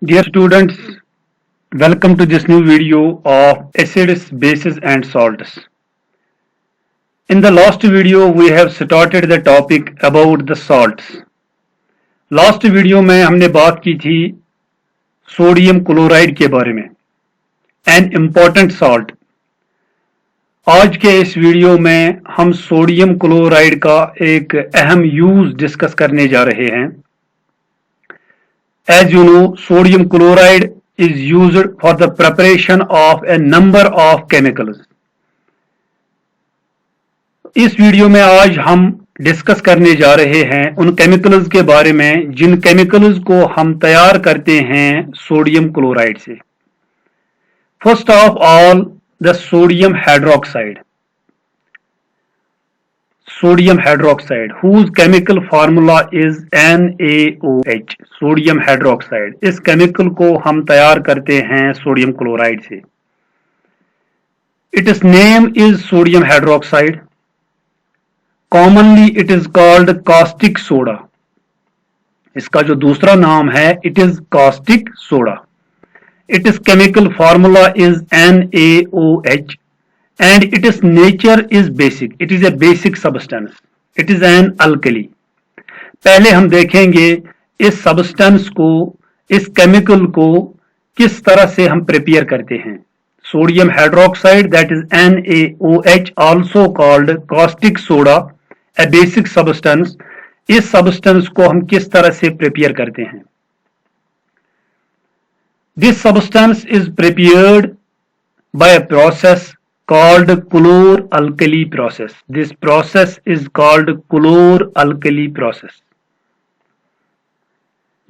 Dear students, welcome to this new video of acids, bases and salts. In the last video, we have started the topic about the salts. Last video में हमने बात की थी sodium chloride के बारे में, an important salt. आज के इस वीडियो में हम सोडियम क्लोराइड का एक अहम यूज डिस्कस करने जा रहे हैं. As you know, sodium chloride is used for the preparation of a number of chemicals. इस वीडियो में आज हम डिस्कस करने जा रहे हैं उन केमिकल्स के बारे में जिन केमिकल्स को हम तैयार करते हैं सोडियम क्लोराइड से. First of all, the sodium hydroxide. Sodium hydroxide, whose chemical formula is NaOH. Sodium hydroxide, इस केमिकल को हम तैयार करते हैं सोडियम क्लोराइड से. Its name is sodium hydroxide. Commonly it is called caustic soda. इसका जो दूसरा नाम है, it is caustic soda. Its chemical formula is NaOH. And its nature is basic. It is a basic substance. It is an alkali. पहले हम देखेंगे इस substance को, इस केमिकल को किस तरह से हम प्रिपेयर करते हैं. Sodium hydroxide, that is NaOH, also called caustic soda, a basic substance. इस सब्सटेंस को हम किस तरह से प्रिपेयर करते हैं. This substance is prepared by a process called chlor-alkali process. This process is called chlor-alkali process.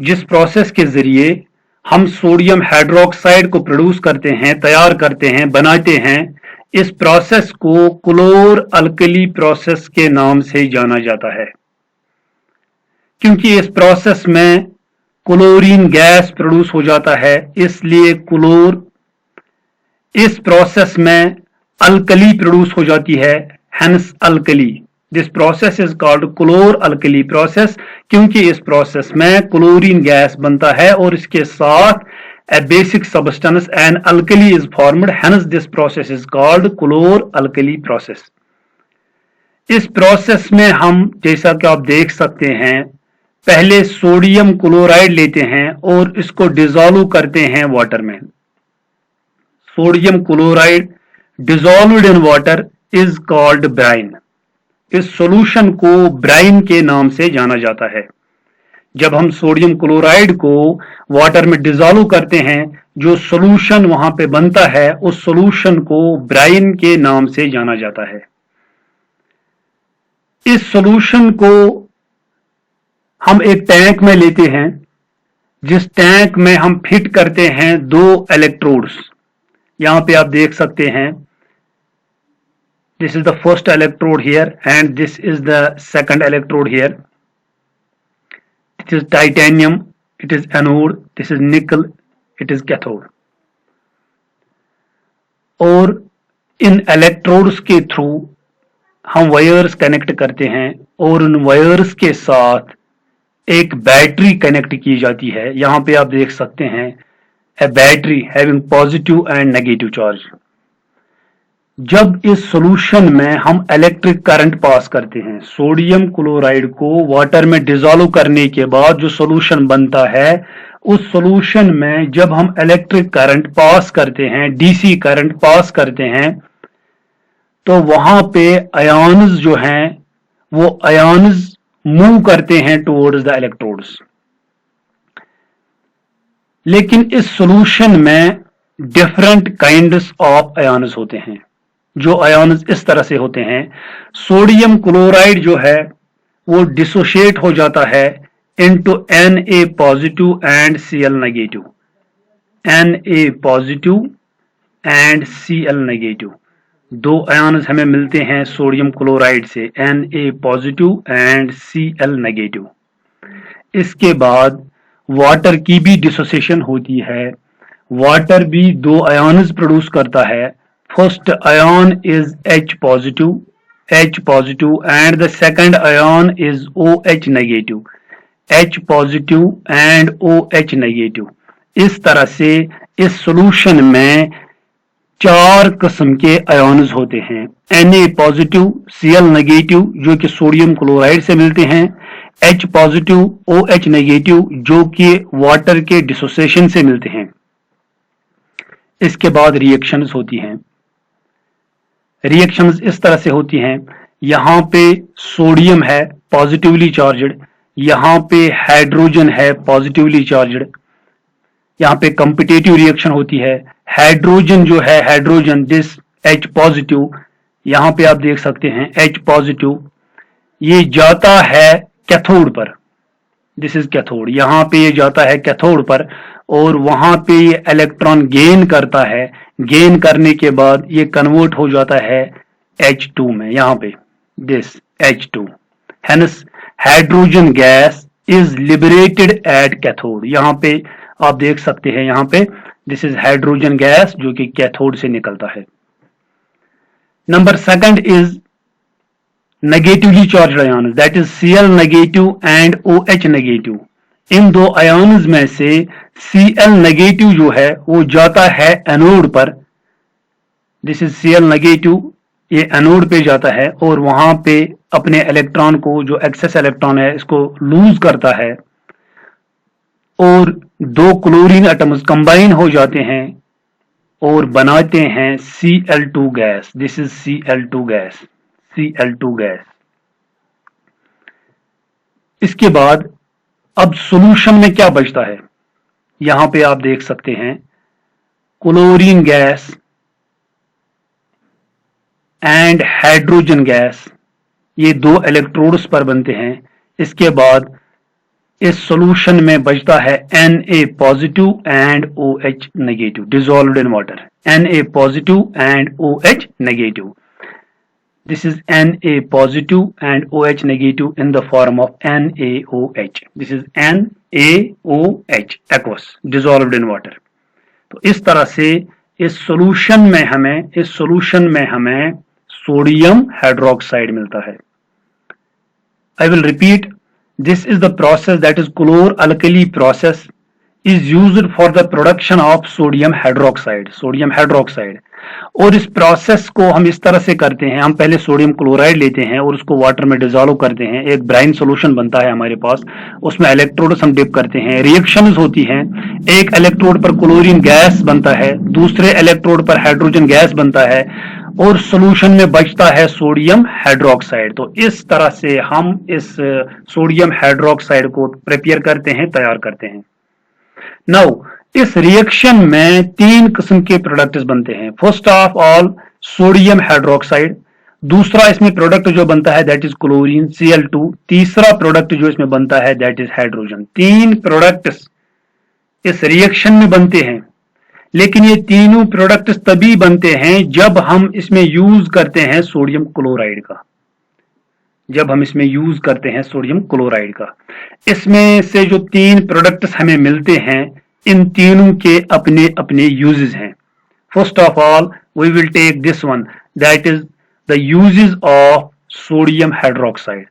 जिस प्रोसेस के जरिए हम सोडियम हाइड्रोक्साइड को प्रोड्यूस करते हैं, तैयार करते हैं, बनाते हैं, इस प्रोसेस को क्लोर-अल्कली प्रोसेस के नाम से जाना जाता है. क्योंकि इस प्रोसेस में क्लोरीन गैस प्रोड्यूस हो जाता है, इसलिए क्लोर, इस प्रोसेस में अल्कली प्रोड्यूस हो जाती है, hence alkali. This process is called क्लोर alkali process, क्योंकि इस प्रोसेस में क्लोरीन गैस बनता है और इसके साथ a basic substance and alkali is formed, hence this process is called क्लोर alkali process. इस प्रोसेस में हम, जैसा कि आप देख सकते हैं, पहले सोडियम क्लोराइड लेते हैं और इसको डिसॉल्व करते हैं वाटर में. Sodium chloride dissolved in water is called brine. इस सॉल्यूशन को ब्राइन के नाम से जाना जाता है. जब हम सोडियम क्लोराइड को वाटर में डिसॉल्व करते हैं, जो सॉल्यूशन वहां पे बनता है, उस सॉल्यूशन को ब्राइन के नाम से जाना जाता है. इस सॉल्यूशन को हम एक टैंक में लेते हैं, जिस टैंक में हम फिट करते हैं 2 इलेक्ट्रोड्स. यहां पे आप देख सकते हैं, this is the first electrode here and this is the second electrode here. It is titanium, it is anode, this is nickel, it is cathode. और इन इलेक्ट्रोड्स के थ्रू हम वायर्स कनेक्ट करते हैं और उन वायर्स के साथ एक बैटरी कनेक्ट की जाती है. यहां पे आप देख सकते हैं, a battery having positive and negative charge. जब इस सॉल्यूशन में हम इलेक्ट्रिक करंट पास करते हैं, सोडियम क्लोराइड को वाटर में डिसॉल्व करने के बाद जो सॉल्यूशन बनता है, उस सॉल्यूशन में जब हम इलेक्ट्रिक करंट पास करते हैं, डीसी करंट पास करते हैं, तो वहां पे आयन्स जो हैं, वो आयन्स मूव करते हैं टुवर्ड्स द इलेक्ट्रोड्स. लेकिन इस सॉल्यूशन में डिफरेंट काइंड्स ऑफ आयन्स होते हैं. जो आयन्स इस तरह से होते हैं, सोडियम क्लोराइड जो है वो डिसोशिएट हो जाता है into Na positive and Cl negative. Na positive and Cl negative, 2 ions हमें मिलते हैं सोडियम क्लोराइड से, Na positive and Cl negative. इसके बाद वाटर की भी डिसोसिएशन होती है. वाटर भी 2 आयन्स प्रोड्यूस करता है. First ion is H positive, and the second ion is OH negative. H positive and OH negative. इस तरह से इस सॉल्यूशन में 4 किस्म के आयन्स होते हैं। Na पॉजिटिव, Cl नेगेटिव जो कि सोडियम क्लोराइड से मिलते हैं, H पॉजिटिव, OH नेगेटिव जो कि वाटर के डिसोसिएशन से मिलते हैं। इसके बाद रिएक्शंस होती हैं। रिएक्शंस इस तरह से होती हैं, यहाँ पे सोडियम है पॉजिटिवली चार्जड, यहाँ पे हाइड्रोजन है पॉजिटिवली चार्जड। यहाँ पे कॉम्पिटिटिव रिएक्शन होती है। हाइड्रोजन जो है, हाइड्रोजन दिस H पॉजिटिव, यहाँ पे आप देख सकते हैं H पॉजिटिव, ये जाता है कैथोड पर, दिस इज कैथोड, यहाँ पे ये जाता है कैथोड पर और वहां पे ये इलेक्ट्रॉन गेन करता है। गेन करने के बाद ये कन्वर्ट हो जाता है H2 में, यहाँ पे this H2, hence hydrogen gas is liberated at cathode. यहाँ पे आप देख सकते हैं, यहाँ पे दिस इज हाइड्रोजन गैस जो कि कैथोड से निकलता है। Number second is negatively charged ion, that is Cl negative and OH negative. इन दो आयन्स में से Cl नेगेटिव जो है वो जाता है एनोड पर, दिस इज Cl नेगेटिव, ये एनोड पे जाता है और वहां पे अपने इलेक्ट्रॉन को, जो एक्सेस इलेक्ट्रॉन है, इसको लूज करता है और 2 क्लोरीन एटम्स कंबाइन हो जाते हैं और बनाते हैं Cl2 gas, this is Cl2 gas, Cl2 gas. इसके बाद अब सॉल्यूशन में क्या बचता है, यहां पे आप देख सकते हैं chlorine gas and hydrogen gas, ये 2 इलेक्ट्रोड्स पर बनते हैं। इसके बाद इस सॉल्यूशन में बचता है Na positive and OH negative dissolved in water, Na positive and OH negative, this is Na positive and OH negative in the form of NaOH, this is NaOH aqueous dissolved in water। तो इस तरह से इस solution में हमें sodium hydroxide मिलता है। I will repeat, this is the process, that is chlor-alkali process is used for the production of sodium hydroxide। और इस प्रोसेस को हम इस तरह से करते हैं, हम पहले सोडियम क्लोराइड लेते हैं और उसको वाटर में डिसॉल्व करते हैं, एक ब्राइन सॉल्यूशन बनता है हमारे पास, उसमें इलेक्ट्रोड्स हम डिप करते हैं, रिएक्शंस होती हैं, एक इलेक्ट्रोड पर क्लोरीन गैस बनता है, दूसरे इलेक्ट्रोड पर हाइड्रोजन गैस बनता है और सॉल्यूशन में बचता है सोडियम हाइड्रोक्साइड। तो इस तरह से हम इस सोडियम हाइड्रोक्साइड को प्रिपेयर करते हैं, तैयार करते हैं। नाउ इस रिएक्शन में 3 किस्म के प्रोडक्ट्स बनते हैं। First of all sodium hydroxide, दूसरा इसमें प्रोडक्ट जो बनता है दैट इज क्लोरीन Cl2, तीसरा प्रोडक्ट जो इसमें बनता है दैट इज हाइड्रोजन। 3 प्रोडक्ट्स इस रिएक्शन में बनते हैं, लेकिन ये तीनों प्रोडक्ट्स तभी बनते हैं जब हम इसमें यूज करते हैं सोडियम क्लोराइड का, इसमें से जो 3 प्रोडक्ट्स हमें मिलते हैं, इन तीनों के अपने अपने यूजेस हैं। First of all we will take this one, that is the uses of sodium hydroxide.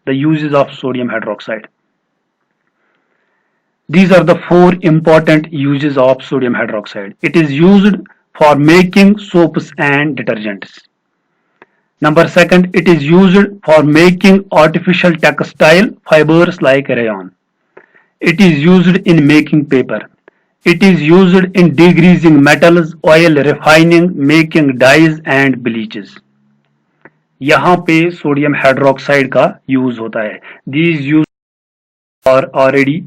These are the 4 important uses of sodium hydroxide. It is used for making soaps and detergents. Number 2, it is used for making artificial textile fibers like rayon. It is used in making paper. It is used in degreasing metals, oil refining, making dyes and bleaches. यहाँ पे sodium hydroxide का use होता है। These use are already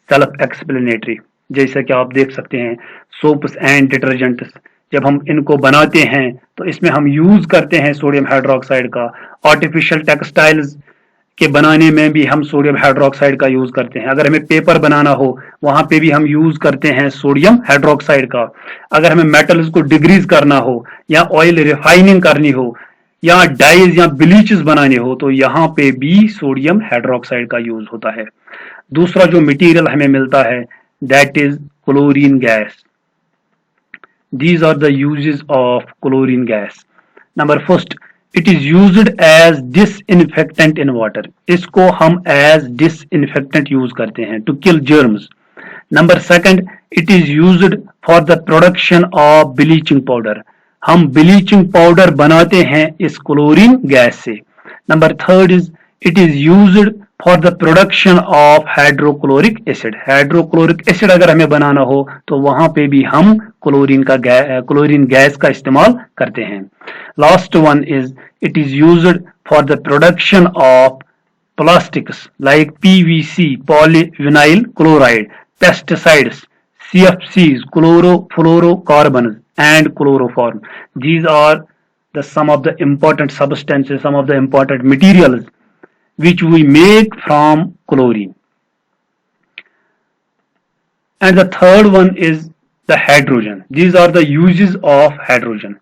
self explanatory, जैसा कि आप देख सकते हैं सोप्स एंड डिटर्जेंट्स, जब हम इनको बनाते हैं तो इसमें हम यूज करते हैं सोडियम हाइड्रोक्साइड का। आर्टिफिशियल टेक्सटाइल्स के बनाने में भी हम सोडियम हाइड्रोक्साइड का यूज करते हैं। अगर हमें पेपर बनाना हो वहां पे भी हम यूज करते हैं सोडियम हाइड्रोक्साइड का। अगर हमें मेटल्स को डिग्रीज करना हो या ऑयल रिफाइनिंग करनी हो या डाइज या ब्लीचेस बनाने हो तो यहाँ पे भी सोडियम हाइड्रोक्साइड का यूज होता है। दूसरा जो मटेरियल हमें मिलता है that is chlorine gas. These are the uses of chlorine gas. Number first, it is used as disinfectant in water. इसको हम as disinfectant use करते हैं to kill germs. Number second, it is used for the production of bleaching powder. हम bleaching powder बनाते हैं इस chlorine gas से. Number third is it is used for the production of hydrochloric acid. Hydrochloric acid अगर हमें बनाना हो तो वहां पे भी हम क्लोरीन गैस का इस्तेमाल करते हैं. Last one is it is used for the production of plastics like PVC, polyvinyl chloride, pesticides, CFCs, chlorofluorocarbons, and chloroform. These are some of the important substances, some of the important materials which we make from chlorine. And the third one is the hydrogen. These are the uses of hydrogen.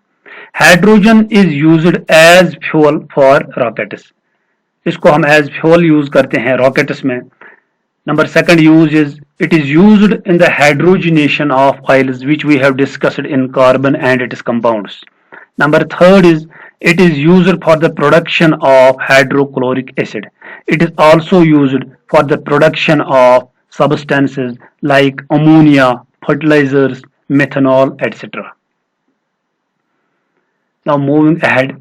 Hydrogen is used as fuel for rockets. इसको हम as fuel use करते हैं rockets में. Number second use is it is used in the hydrogenation of oils which we have discussed in carbon and its compounds. Number third is it is used for the production of hydrochloric acid. It is also used for the production of substances like ammonia, fertilizers, methanol, etc. Now moving ahead,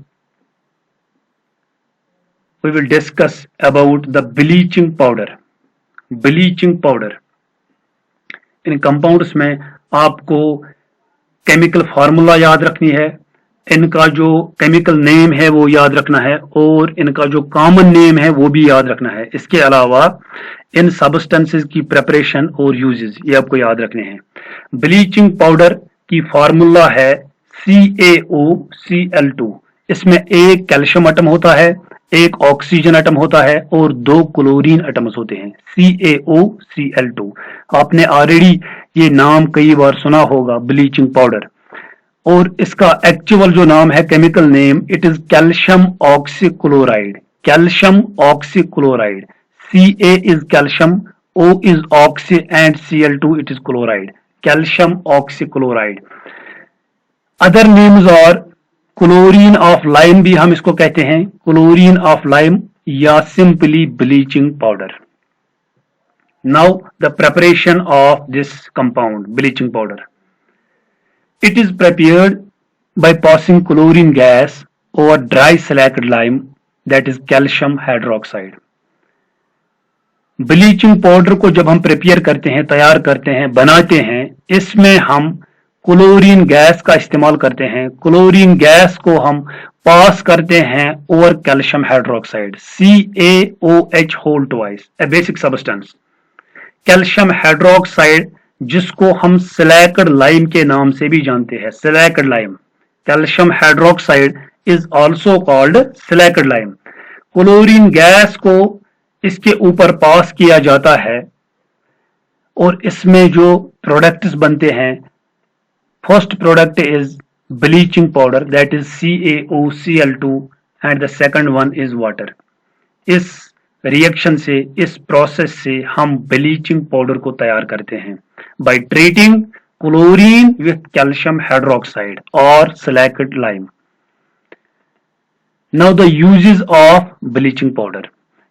we will discuss about the bleaching powder. Bleaching powder. In compounds में आपको chemical formula याद रखनी है, इनका जो chemical name है वो याद रखना है और इनका जो कॉमन नेम है वो भी याद रखना है. इसके अलावा इन सब्सटेंसेस की प्रिपरेशन और यूजेस ये आपको याद रखने हैं. ब्लीचिंग पाउडर की फार्मूला है CaOCl2. इसमें एक कैल्शियम एटम होता है, एक ऑक्सीजन एटम होता है और दो क्लोरीन एटम्स होते हैं. CaOCl2. आपने ऑलरेडी ये नाम कई बार सुना होगा ब्लीचिंग पाउडर. और इसका एक्चुअल जो नाम है chemical name it is calcium oxychloride. Calcium oxychloride. Ca is calcium, O is oxy and Cl2 it is chloride. Calcium oxychloride. Other names are chlorine of lime भी हम इसको कहते हैं, क्लोरीन ऑफ लाइम या simply bleaching powder. Now the preparation of this compound bleaching powder. It is prepared by passing chlorine gas over dry selected lime that is calcium hydroxide. Bleaching powder को जब हम prepare करते हैं, तैयार करते हैं, बनाते हैं, इसमें हम क्लोरीन गैस का इस्तेमाल करते हैं. क्लोरीन गैस को हम पास करते हैं over calcium hydroxide CaOH whole twice, a basic substance. Calcium hydroxide जिसको हम सिलिकेट लाइम के नाम से भी जानते हैं, silicate lime. Calcium hydroxide is also called silicate lime. Chlorine gas को इसके ऊपर पास किया जाता है और इसमें जो प्रोडक्ट्स बनते हैं, first product is bleaching powder that is CaOCl2 and the second one is water. इस रिएक्शन से, इस प्रोसेस से हम ब्लीचिंग पाउडर को तैयार करते हैं by treating chlorine with calcium hydroxide और silicate lime. Now the uses of bleaching powder.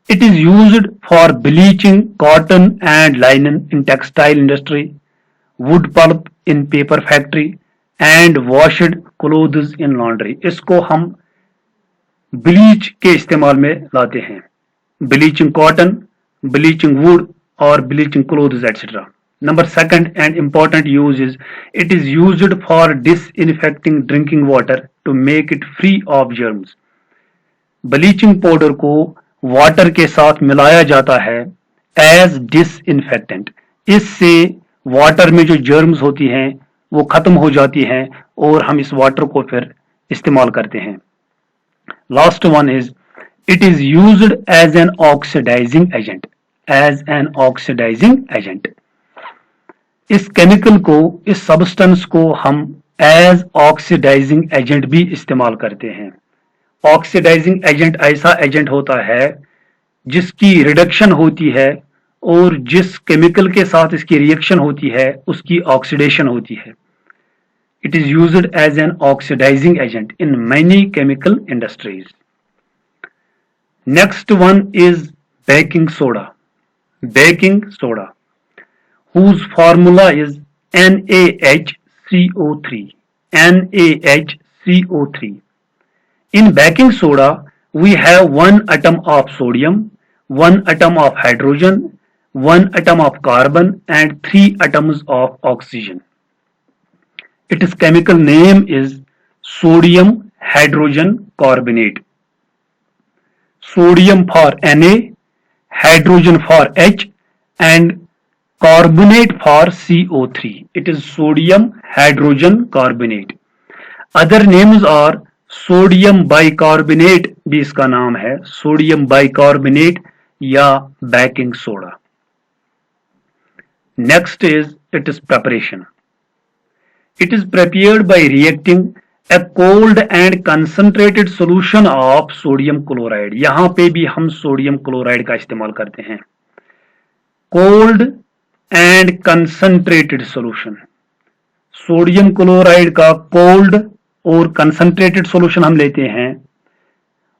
It is used for bleaching cotton and linen in textile industry, wood pulp in paper factory, and washed clothes in laundry. इसको हम bleach के इस्तेमाल में लाते हैं. Bleaching cotton, bleaching would और bleaching clothes etcetera. Number second and important use is it is used for disinfecting drinking water to make it free of germs. Bleaching powder को water के साथ मिलाया जाता है एज डिसइंफेक्टेंट. इससे water में जो जर्म्स होती हैं वो खत्म हो जाती हैं और हम इस वाटर को फिर इस्तेमाल करते हैं. Last one is it is used as an oxidising agent. As an oxidising agent. इस केमिकल को, इस सब्सटेंस को हम एज ऑक्सीडाइजिंग एजेंट भी इस्तेमाल करते हैं. ऑक्सीडाइजिंग एजेंट ऐसा एजेंट होता है जिसकी रिडक्शन होती है और जिस केमिकल के साथ इसकी रिएक्शन होती है उसकी ऑक्सीडेशन होती है. It is used as an oxidising agent in many chemical industries. Next one is baking soda. Baking soda whose formula is NaHCO3. NaHCO3. In baking soda, we have one atom of sodium, one atom of hydrogen, one atom of carbon, and 3 atoms of oxygen. Its chemical name is sodium hydrogen carbonate. Sodium for Na, hydrogen for H, and carbonate for CO3. It is sodium hydrogen carbonate. Other names are sodium bicarbonate भी इसका नाम है, sodium bicarbonate या baking soda. Next is its preparation. It is prepared by reacting a cold and concentrated solution of sodium chloride. यहां पे भी हम sodium chloride का इस्तेमाल करते हैं. Cold and concentrated solution. Sodium chloride का कोल्ड और कंसंट्रेटेड सॉल्यूशन हम लेते हैं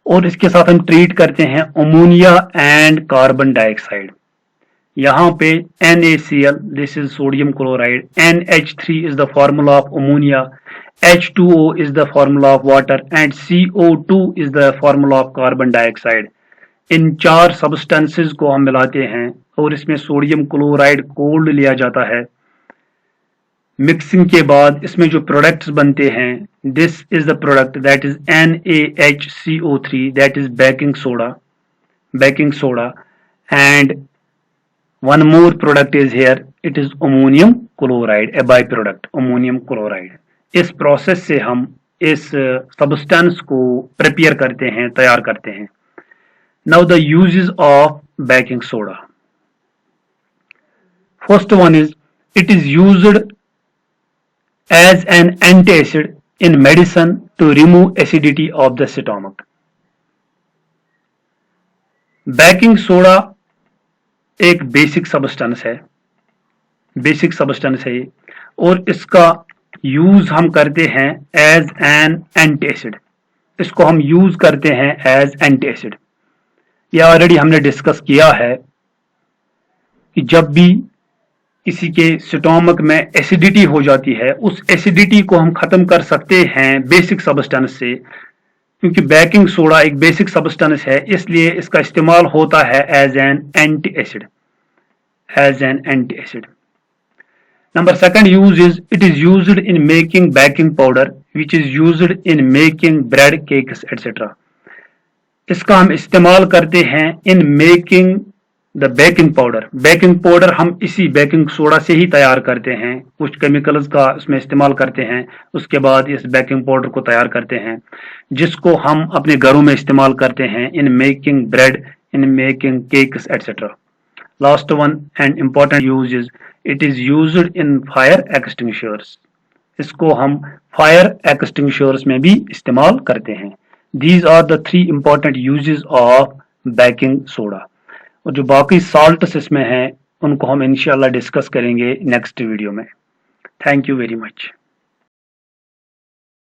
और इसके साथ हम ट्रीट करते हैं अमोनिया एंड कार्बन डाइऑक्साइड. यहां पे NaCl, this is sodium chloride, NH3 is the formula of ammonia, H2O is the formula of water and CO2 is the formula of carbon dioxide. In 4 substances को हम मिलाते हैं और इसमें sodium chloride cold लिया जाता है. मिक्सिंग के बाद इसमें जो प्रोडक्ट्स बनते हैं, this is the product that is NaHCO3, that is baking soda and one more product is here, it is ammonium chloride, A by product ammonium chloride. इस प्रोसेस से हम इस सब्सटेंस को प्रिपेयर करते हैं, तैयार करते हैं. Now the uses of baking soda. First one is it is used as an antacid in medicine to remove acidity of the stomach. Baking soda एक बेसिक सब्सटेंस है और इसका यूज हम करते हैं एज एन एंटीएसिड. इसको हम यूज करते हैं एज एंटीएसिड. यह ऑलरेडी हमने डिस्कस किया है कि जब भी किसी के स्टोमक में एसिडिटी हो जाती है, उस एसिडिटी को हम खत्म कर सकते हैं बेसिक सब्सटेंस से. क्योंकि बेकिंग सोडा एक बेसिक सब्सटेंस है, इसलिए इसका इस्तेमाल होता है as an antacid. Number second use is it is used in making baking powder which is used in making bread, cakes etcetera. इसका हम इस्तेमाल करते हैं in making the baking powder हम इसी बेकिंग सोडा से ही तैयार करते हैं. कुछ केमिकल्स का इसमें इस्तेमाल करते हैं, उसके बाद इस बेकिंग पाउडर को तैयार करते हैं, जिसको हम अपने घरों में इस्तेमाल करते हैं in making bread, in making cakes etcetera. Last one and important use is it is used in fire extinguishers. इसको हम फायर एक्सटिंग्विशर्स में भी इस्तेमाल करते हैं. These are the 3 important uses of baking soda. और जो बाकी साल्ट्स इसमें हैं उनको हम इंशाल्लाह डिस्कस करेंगे नेक्स्ट वीडियो में. Thank you very much.